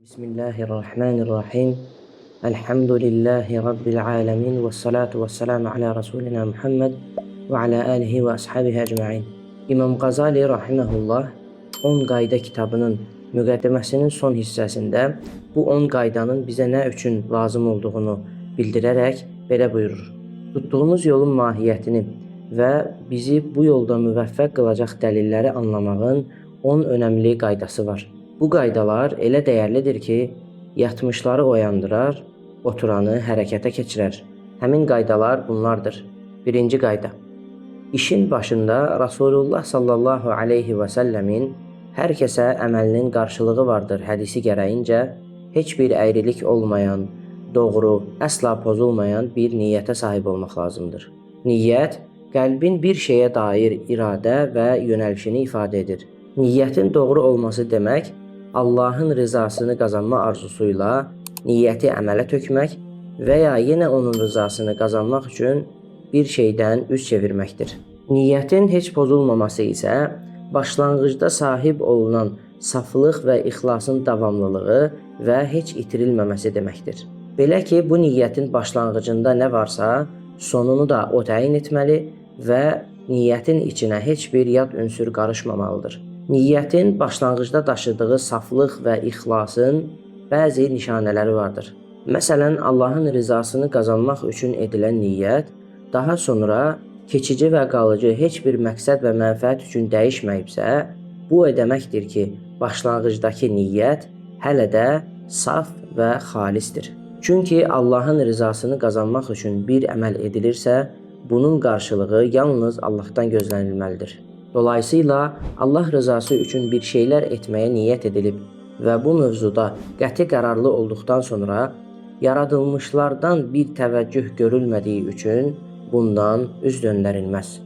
Bismillahirrahmanirrahim. Elhamdülillahi Rabbil alemin. Ve salatu ve selamu ala Resulina Muhammed ve ala alihi ve ashabihi ecma'in. İmam Gazali rahimehullah 10 qayda kitabının müqəddiməsinin son hissəsində bu 10 qaydanın bizə nə üçün lazım olduğunu bildirərək belə buyurur. Tutduğumuz yolun mahiyyətini və bizi bu yolda müvəffəq qılacaq dəlilləri anlamağın 10 önəmli qaydası var. Bu qaydalar elə dəyərlidir ki, yatmışları oyandırar, oturanı hərəkətə keçirər. Həmin qaydalar bunlardır. Birinci qayda. İşin başında Rasulullah sallallahu aleyhi və səlləmin hər kəsə əməlinin qarşılığı vardır hədisi gərəyincə, heç bir əyrilik olmayan, doğru, əsla pozulmayan bir niyyətə sahib olmaq lazımdır. Niyyət, qəlbin bir şeyə dair iradə və yönəlişini ifadə edir. Niyyətin doğru olması demək, Allahın rızasını qazanma arzusuyla niyyəti əmələ tökmək və ya yenə onun rızasını qazanmaq üçün bir şeydən üz çevirməkdir. Niyyətin heç pozulmaması isə başlanğıcda sahib olunan saflıq və ixlasın davamlılığı və heç itirilməməsi deməkdir. Belə ki, bu niyyətin başlanğıcında nə varsa, sonunu da o təyin etməli və niyyətin içinə heç bir yad ünsür qarışmamalıdır. Niyyətin başlanğıcda daşıdığı saflıq və ixlasın bəzi nişanələri vardır. Məsələn, Allahın rızasını qazanmaq üçün edilən niyyət, daha sonra keçici və qalıcı heç bir məqsəd və mənfəət üçün dəyişməyibsə, bu o deməkdir ki, başlanğıcdakı niyyət hələ də saf və xalisdir. Çünki Allahın rızasını qazanmaq üçün bir əməl edilirsə, bunun qarşılığı yalnız Allahdan gözlənilməlidir. Dolayısıyla Allah rızası üçün bir şeylər etməyə niyyət edilib və bu mövzuda qəti qərarlı olduqdan sonra yaradılmışlardan bir təvəccüh görülmədiyi üçün bundan üz döndərilməz.